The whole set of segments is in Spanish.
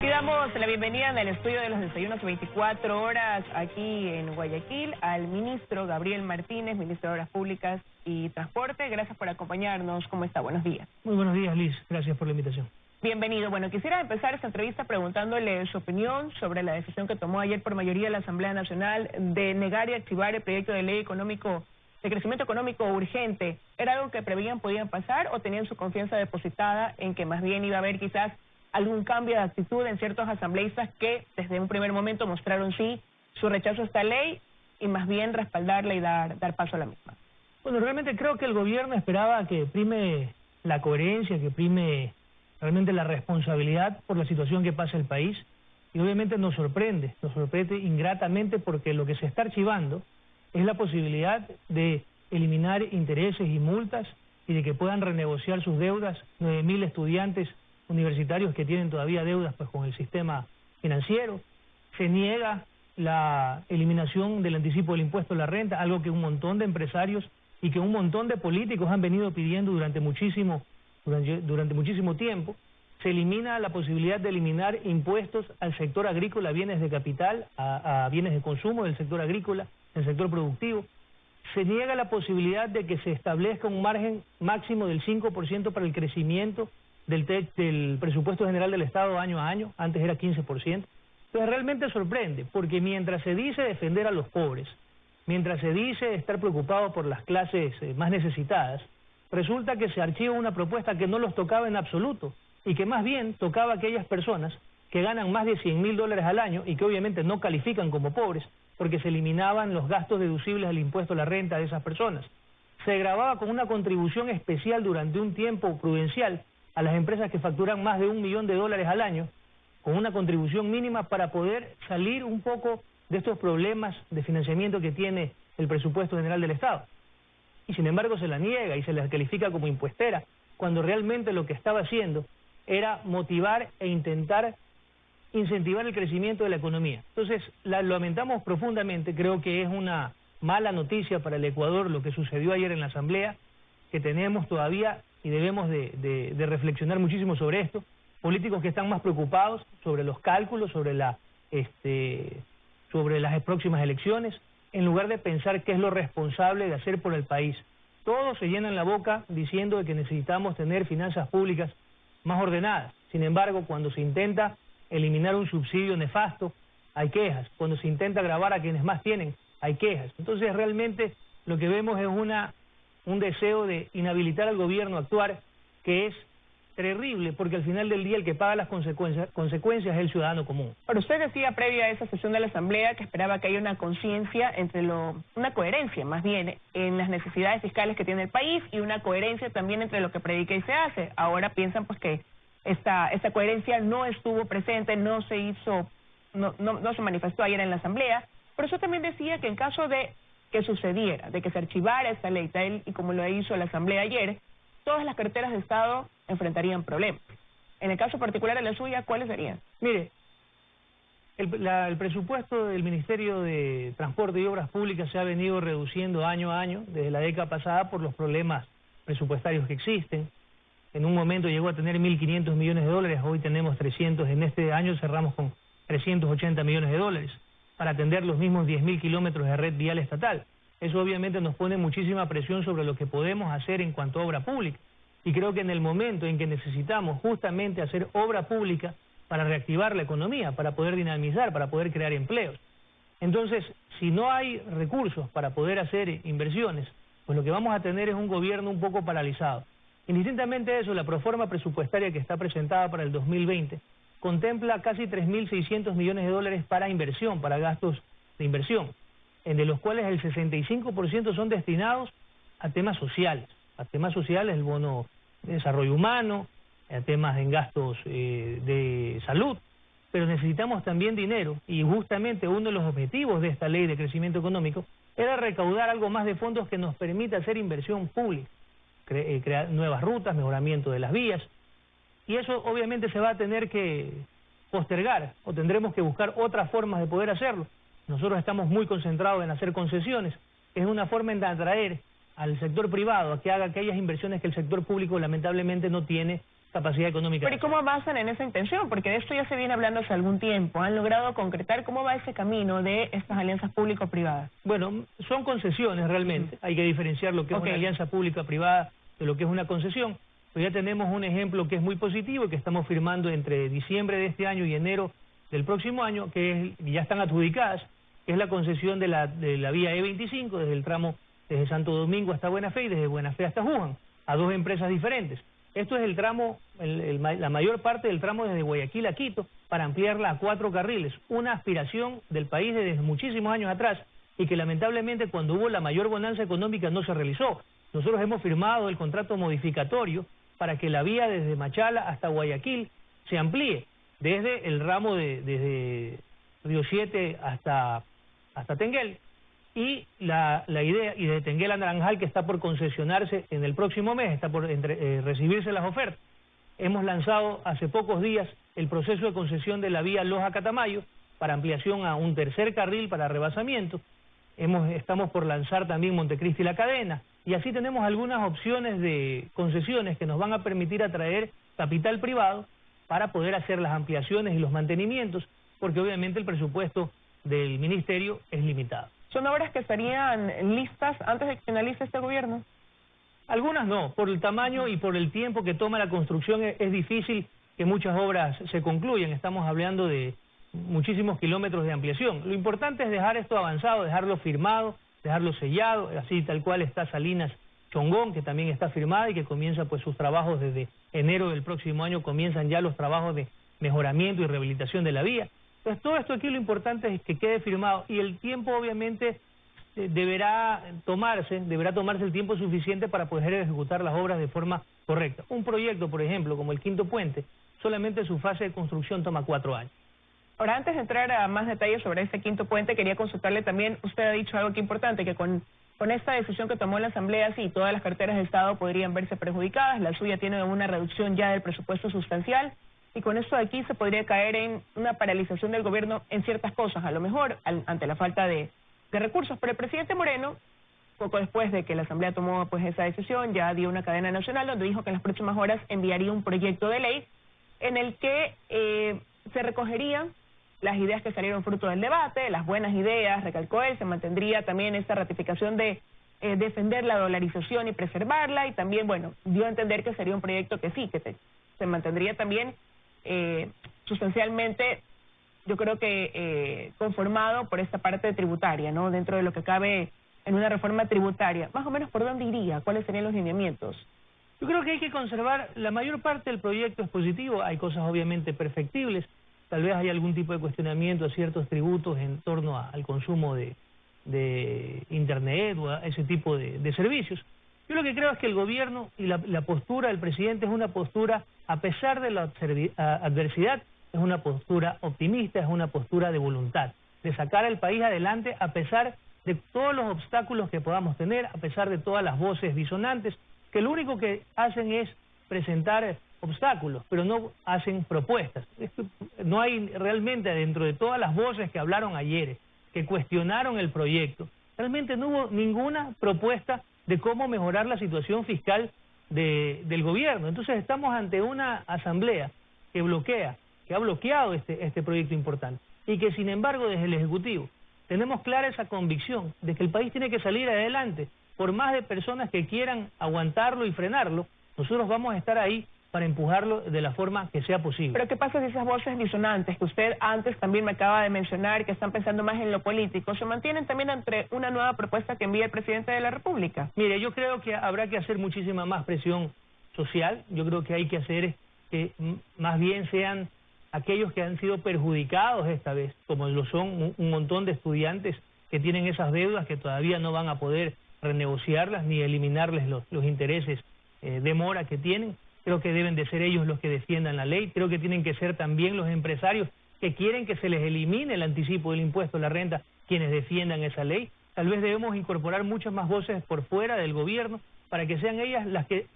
Y damos la bienvenida en el estudio de los desayunos 24 horas aquí en Guayaquil al ministro Gabriel Martínez, ministro de Obras Públicas y Transporte. Gracias por acompañarnos. ¿Cómo está? Buenos días. Muy buenos días, Liz. Gracias por la invitación. Bienvenido. Bueno, quisiera empezar esta entrevista preguntándole su opinión sobre la decisión que tomó ayer por mayoría la Asamblea Nacional de negar y archivar el proyecto de ley económico de crecimiento económico urgente. ¿Era algo que preveían podían pasar o tenían su confianza depositada en que más bien iba a haber quizás algún cambio de actitud en ciertos asambleístas que desde un primer momento mostraron sí su rechazo a esta ley y más bien respaldarla y dar paso a la misma? Bueno, realmente creo que el gobierno esperaba que prime la coherencia, que prime realmente la responsabilidad por la situación que pasa el país, y obviamente nos sorprende ingratamente porque lo que se está archivando es la posibilidad de eliminar intereses y multas y de que puedan renegociar sus deudas 9.000 estudiantes universitarios que tienen todavía deudas pues con el sistema financiero. Se niega la eliminación del anticipo del impuesto a la renta, algo que un montón de empresarios y que un montón de políticos han venido pidiendo durante muchísimo tiempo. Se elimina la posibilidad de eliminar impuestos al sector agrícola, bienes de capital, a bienes de consumo del sector agrícola, del sector productivo. Se niega la posibilidad de que se establezca un margen máximo del 5% para el crecimiento del presupuesto general del Estado año a año, antes era 15%. Entonces realmente sorprende, porque mientras se dice defender a los pobres, mientras se dice estar preocupado por las clases más necesitadas, resulta que se archiva una propuesta que no los tocaba en absoluto, y que más bien tocaba a aquellas personas que ganan más de $100.000 al año y que obviamente no califican como pobres, porque se eliminaban los gastos deducibles del impuesto a la renta de esas personas. Se grababa con una contribución especial durante un tiempo prudencial a las empresas que facturan más de $1 millón al año, con una contribución mínima para poder salir un poco de estos problemas de financiamiento que tiene el presupuesto general del Estado. Y sin embargo se la niega y se la califica como impuestera, cuando realmente lo que estaba haciendo era motivar e intentar incentivar el crecimiento de la economía. Entonces, la lamentamos profundamente, creo que es una mala noticia para el Ecuador lo que sucedió ayer en la Asamblea, que tenemos todavía y debemos de reflexionar muchísimo sobre esto, políticos que están más preocupados sobre los cálculos, sobre las próximas elecciones, en lugar de pensar qué es lo responsable de hacer por el país. Todos se llenan la boca diciendo que necesitamos tener finanzas públicas más ordenadas. Sin embargo, cuando se intenta eliminar un subsidio nefasto, hay quejas. Cuando se intenta gravar a quienes más tienen, hay quejas. Entonces realmente lo que vemos es un deseo de inhabilitar al gobierno a actuar, que es terrible, porque al final del día el que paga las consecuencias es el ciudadano común. Pero usted decía previa a esa sesión de la Asamblea que esperaba que haya una conciencia una coherencia más bien en las necesidades fiscales que tiene el país y una coherencia también entre lo que predica y se hace. Ahora piensan pues que esta coherencia no estuvo presente, no se manifestó ayer en la Asamblea. Pero eso también decía que en caso de que sucediera, de que se archivara esta ley tal y como lo hizo la Asamblea ayer, todas las carteras de Estado enfrentarían problemas. En el caso particular de la suya, ¿cuáles serían? Mire, el presupuesto del Ministerio de Transporte y Obras Públicas se ha venido reduciendo año a año desde la década pasada por los problemas presupuestarios que existen. En un momento llegó a tener 1.500 millones de dólares, hoy tenemos 300, en este año cerramos con 380 millones de dólares para atender los mismos 10.000 kilómetros de red vial estatal. Eso obviamente nos pone muchísima presión sobre lo que podemos hacer en cuanto a obra pública. Y creo que en el momento en que necesitamos justamente hacer obra pública para reactivar la economía, para poder dinamizar, para poder crear empleos. Entonces, si no hay recursos para poder hacer inversiones, pues lo que vamos a tener es un gobierno un poco paralizado. Indistintamente de eso, la proforma presupuestaria que está presentada para el 2020 contempla casi 3.600 millones de dólares para inversión, para gastos de inversión, de los cuales el 65% son destinados a temas sociales, el bono de desarrollo humano, a temas en gastos de salud, pero necesitamos también dinero, y justamente uno de los objetivos de esta ley de crecimiento económico era recaudar algo más de fondos que nos permita hacer inversión pública, crear nuevas rutas, mejoramiento de las vías, y eso obviamente se va a tener que postergar, o tendremos que buscar otras formas de poder hacerlo. Nosotros estamos muy concentrados en hacer concesiones, es una forma de atraer al sector privado a que haga aquellas inversiones que el sector público lamentablemente no tiene capacidad económica. Pero ¿y cómo avanzan en esa intención? Porque de esto ya se viene hablando hace algún tiempo. ¿Han logrado concretar cómo va ese camino de estas alianzas público-privadas? Bueno, son concesiones realmente. Hay que diferenciar lo que es una alianza pública-privada de lo que es una concesión. Pero ya tenemos un ejemplo que es muy positivo y que estamos firmando entre diciembre de este año y enero del próximo año, que ya están adjudicadas, que es la concesión de la vía E25 desde el tramo desde Santo Domingo hasta Buena Fe y desde Buena Fe hasta Juján, a dos empresas diferentes. Esto es el tramo, la mayor parte del tramo desde Guayaquil a Quito, para ampliarla a 4 carriles, una aspiración del país desde muchísimos años atrás y que lamentablemente cuando hubo la mayor bonanza económica no se realizó. Nosotros hemos firmado el contrato modificatorio para que la vía desde Machala hasta Guayaquil se amplíe, desde el ramo desde Río 7 hasta Tenguel, y la idea, y de Tenguel a Naranjal, que está por concesionarse en el próximo mes, está por recibirse las ofertas. Hemos lanzado hace pocos días el proceso de concesión de la vía Loja-Catamayo para ampliación a un tercer carril para rebasamiento. Estamos por lanzar también Montecristi y La Cadena, y así tenemos algunas opciones de concesiones que nos van a permitir atraer capital privado para poder hacer las ampliaciones y los mantenimientos, porque obviamente el presupuesto del ministerio es limitado. ¿Son obras que estarían listas antes de que finalice este gobierno? Algunas no, por el tamaño y por el tiempo que toma la construcción es difícil que muchas obras se concluyan. Estamos hablando de muchísimos kilómetros de ampliación. Lo importante es dejar esto avanzado, dejarlo firmado, dejarlo sellado, así tal cual está Salinas Chongón, que también está firmada y que comienza pues sus trabajos desde enero del próximo año, comienzan ya los trabajos de mejoramiento y rehabilitación de la vía. Entonces todo esto aquí lo importante es que quede firmado y el tiempo obviamente deberá tomarse el tiempo suficiente para poder ejecutar las obras de forma correcta. Un proyecto, por ejemplo, como el Quinto Puente, solamente su fase de construcción toma 4 años. Ahora, antes de entrar a más detalles sobre este Quinto Puente, quería consultarle también, usted ha dicho algo que es importante, que con esta decisión que tomó la Asamblea, sí, todas las carteras de Estado podrían verse perjudicadas, la suya tiene una reducción ya del presupuesto sustancial, y con esto de aquí se podría caer en una paralización del gobierno en ciertas cosas, a lo mejor ante la falta de recursos. Pero el presidente Moreno, poco después de que la Asamblea tomó pues esa decisión, ya dio una cadena nacional donde dijo que en las próximas horas enviaría un proyecto de ley en el que se recogerían las ideas que salieron fruto del debate, las buenas ideas, recalcó él, se mantendría también esta ratificación de defender la dolarización y preservarla, y también, bueno, dio a entender que sería un proyecto que sí, que se mantendría también sustancialmente, yo creo que conformado por esta parte tributaria, ¿no? Dentro de lo que cabe en una reforma tributaria. Más o menos, ¿por dónde iría? ¿Cuáles serían los lineamientos? Yo creo que hay que conservar, la mayor parte del proyecto es positivo, hay cosas obviamente perfectibles, tal vez hay algún tipo de cuestionamiento a ciertos tributos en torno al consumo de Internet o a ese tipo de servicios. Yo lo que creo es que el gobierno y la postura del presidente es una postura, a pesar de la adversidad, es una postura optimista, es una postura de voluntad, de sacar al país adelante a pesar de todos los obstáculos que podamos tener, a pesar de todas las voces disonantes, que lo único que hacen es presentar obstáculos, pero no hacen propuestas. No hay realmente, dentro de todas las voces que hablaron ayer, que cuestionaron el proyecto, realmente no hubo ninguna propuesta de cómo mejorar la situación fiscal del gobierno. Entonces estamos ante una asamblea que ha bloqueado este proyecto importante, y que sin embargo desde el Ejecutivo tenemos clara esa convicción de que el país tiene que salir adelante, por más de personas que quieran aguantarlo y frenarlo, nosotros vamos a estar ahí para empujarlo de la forma que sea posible. Pero ¿qué pasa si esas voces disonantes que usted antes también me acaba de mencionar, que están pensando más en lo político, se mantienen también entre una nueva propuesta que envía el presidente de la República? Mire, yo creo que habrá que hacer muchísima más presión social. Yo creo que hay que hacer que más bien sean aquellos que han sido perjudicados esta vez, como lo son un montón de estudiantes que tienen esas deudas que todavía no van a poder renegociarlas ni eliminarles los intereses de mora que tienen. Creo que deben de ser ellos los que defiendan la ley. Creo que tienen que ser también los empresarios que quieren que se les elimine el anticipo del impuesto a la renta, quienes defiendan esa ley. Tal vez debemos incorporar muchas más voces por fuera del gobierno para que sean ellas las que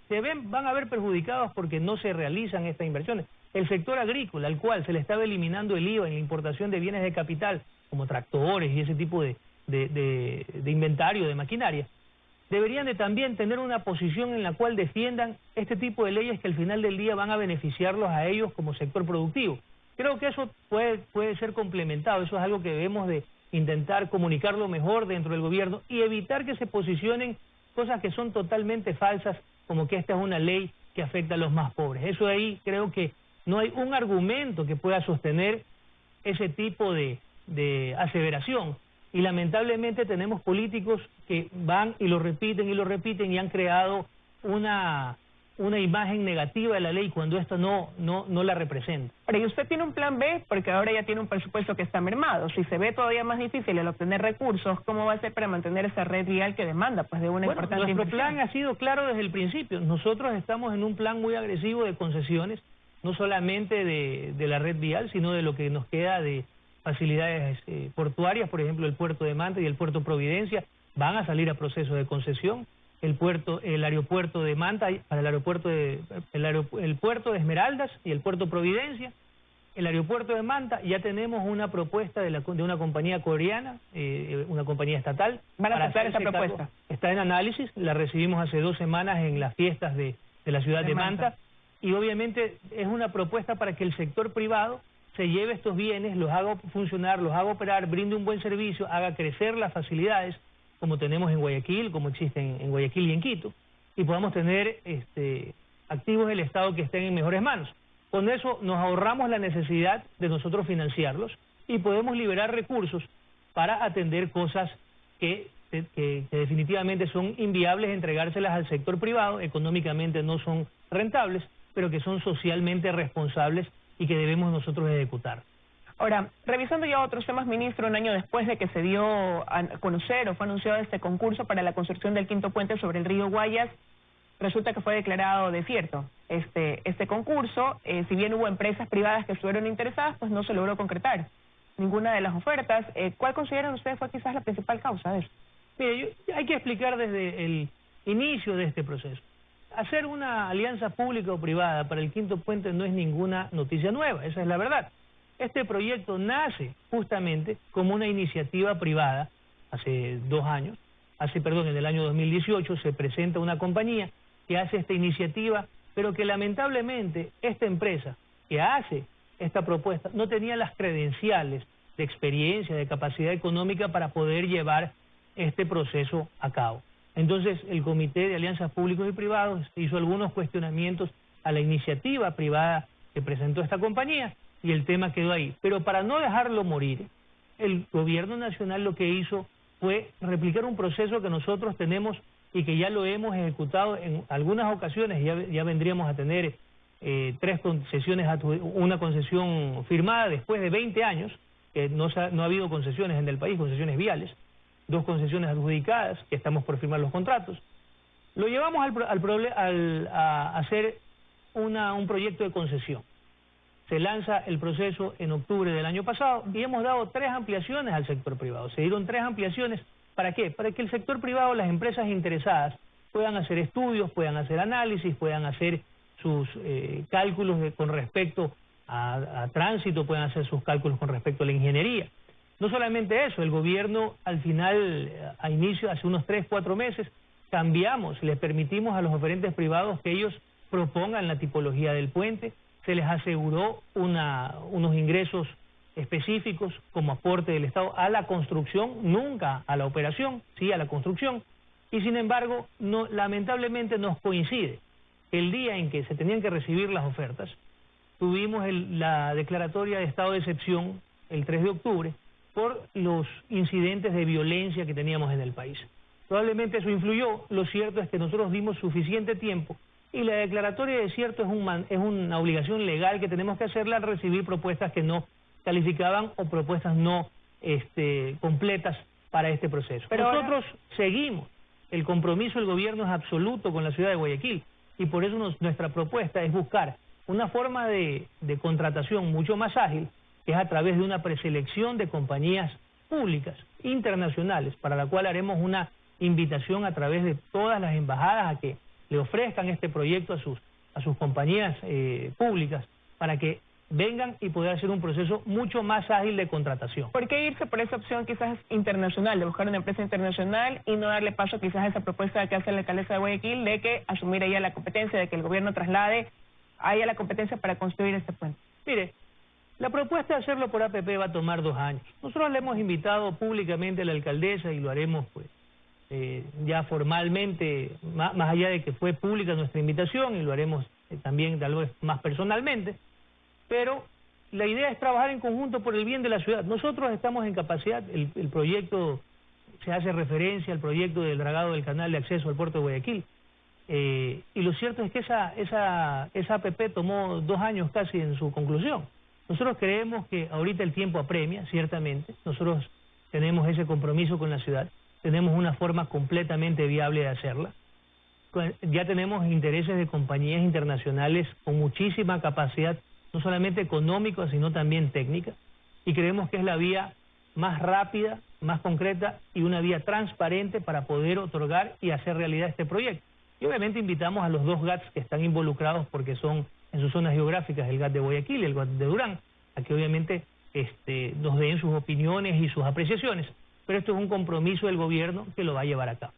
van a ver perjudicados porque no se realizan estas inversiones. El sector agrícola, al cual se le estaba eliminando el IVA en la importación de bienes de capital, como tractores y ese tipo de inventario, de maquinaria, deberían de también tener una posición en la cual defiendan este tipo de leyes que al final del día van a beneficiarlos a ellos como sector productivo. Creo que eso puede ser complementado, eso es algo que debemos de intentar comunicarlo mejor dentro del gobierno y evitar que se posicionen cosas que son totalmente falsas, como que esta es una ley que afecta a los más pobres. Eso ahí creo que no hay un argumento que pueda sostener ese tipo de aseveración. Y lamentablemente tenemos políticos que van y lo repiten y han creado una imagen negativa de la ley cuando esto no la representa. Pero ¿y usted tiene un plan B? Porque ahora ya tiene un presupuesto que está mermado. Si se ve todavía más difícil el obtener recursos, ¿cómo va a ser para mantener esa red vial que demanda pues de una importante inversión? Nuestro plan ha sido claro desde el principio. Nosotros estamos en un plan muy agresivo de concesiones, no solamente de la red vial, sino de lo que nos queda de facilidades portuarias. Por ejemplo, el puerto de Manta y el puerto Providencia van a salir a proceso de concesión. El aeropuerto de Manta, para el puerto de Esmeraldas y el puerto Providencia. El aeropuerto de Manta, ya tenemos una propuesta de una compañía coreana, una compañía estatal. ¿Van a aceptar esa propuesta? Está en análisis, la recibimos hace 2 semanas en las fiestas de la ciudad de Manta. Y obviamente es una propuesta para que el sector privado se lleve estos bienes, los haga funcionar, los haga operar, brinde un buen servicio, haga crecer las facilidades, como tenemos en Guayaquil, como existen en Guayaquil y en Quito, y podamos tener activos del Estado que estén en mejores manos. Con eso nos ahorramos la necesidad de nosotros financiarlos y podemos liberar recursos para atender cosas que definitivamente son inviables entregárselas al sector privado, económicamente no son rentables, pero que son socialmente responsables y que debemos nosotros ejecutar. Ahora, revisando ya otros temas, ministro, un año después de que se dio a conocer o fue anunciado este concurso para la construcción del 5º puente sobre el río Guayas, resulta que fue declarado desierto este concurso. Si bien hubo empresas privadas que estuvieron interesadas, pues no se logró concretar ninguna de las ofertas. ¿Cuál consideran ustedes fue quizás la principal causa de eso? Mire, hay que explicar desde el inicio de este proceso. Hacer una alianza pública o privada para el 5º puente no es ninguna noticia nueva, esa es la verdad. Este proyecto nace justamente como una iniciativa privada hace 2 años. En el año 2018 se presenta una compañía que hace esta iniciativa, pero que lamentablemente esta empresa que hace esta propuesta no tenía las credenciales de experiencia, de capacidad económica para poder llevar este proceso a cabo. Entonces el Comité de Alianzas Públicos y Privados hizo algunos cuestionamientos a la iniciativa privada que presentó esta compañía y el tema quedó ahí. Pero para no dejarlo morir, el gobierno nacional lo que hizo fue replicar un proceso que nosotros tenemos y que ya lo hemos ejecutado en algunas ocasiones. Ya vendríamos a tener 3 concesiones, una concesión firmada después de 20 años, que no ha habido concesiones en el país, concesiones viales, 2 concesiones adjudicadas, que estamos por firmar los contratos. Lo llevamos a hacer un proyecto de concesión. Se lanza el proceso en octubre del año pasado y hemos dado 3 ampliaciones al sector privado. Se dieron 3 ampliaciones, ¿para qué? Para que el sector privado, las empresas interesadas, puedan hacer estudios, puedan hacer análisis, puedan hacer sus cálculos con respecto a tránsito, puedan hacer sus cálculos con respecto a la ingeniería. No solamente eso, el gobierno al final, hace unos 3-4 meses, les permitimos a los oferentes privados que ellos propongan la tipología del puente. Se les aseguró unos ingresos específicos como aporte del Estado a la construcción, nunca a la operación, sí a la construcción, y sin embargo, lamentablemente nos coincide el día en que se tenían que recibir las ofertas, tuvimos la declaratoria de estado de excepción el 3 de octubre por los incidentes de violencia que teníamos en el país. Probablemente eso influyó. Lo cierto es que nosotros dimos suficiente tiempo y la declaratoria de desierto es una obligación legal que tenemos que hacerla al recibir propuestas que no calificaban o propuestas no completas para este proceso. Pero nosotros seguimos. El compromiso del gobierno es absoluto con la ciudad de Guayaquil y por eso nuestra propuesta es buscar una forma de contratación mucho más ágil, que es a través de una preselección de compañías públicas internacionales, para la cual haremos una invitación a través de todas las embajadas a que le ofrezcan este proyecto a sus compañías públicas, para que vengan y poder hacer un proceso mucho más ágil de contratación. ¿Por qué irse por esa opción quizás internacional, de buscar una empresa internacional y no darle paso quizás a esa propuesta que hace la alcaldesa de Guayaquil de que asumir ella la competencia, de que el gobierno traslade a ella la competencia para construir este puente? Mire, la propuesta de hacerlo por APP va a tomar 2 años. Nosotros le hemos invitado públicamente a la alcaldesa y lo haremos pues ya formalmente, más allá de que fue pública nuestra invitación, y lo haremos también tal vez más personalmente, pero la idea es trabajar en conjunto por el bien de la ciudad. Nosotros estamos en capacidad, el proyecto, se hace referencia al proyecto del dragado del canal de acceso al puerto de Guayaquil, y lo cierto es que esa APP tomó 2 años casi en su conclusión. Nosotros creemos que ahorita el tiempo apremia, ciertamente, nosotros tenemos ese compromiso con la ciudad, tenemos una forma completamente viable de hacerla. Ya tenemos intereses de compañías internacionales con muchísima capacidad, no solamente económica, sino también técnica, y creemos que es la vía más rápida, más concreta y una vía transparente para poder otorgar y hacer realidad este proyecto. Y obviamente invitamos a los 2 GATs que están involucrados porque son en sus zonas geográficas, el GAT de Guayaquil y el GAT de Durán, a que obviamente nos den sus opiniones y sus apreciaciones, pero esto es un compromiso del gobierno que lo va a llevar a cabo.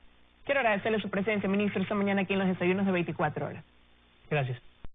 Quiero agradecerle su presencia, ministro, esta mañana aquí en los desayunos de 24 horas. Gracias.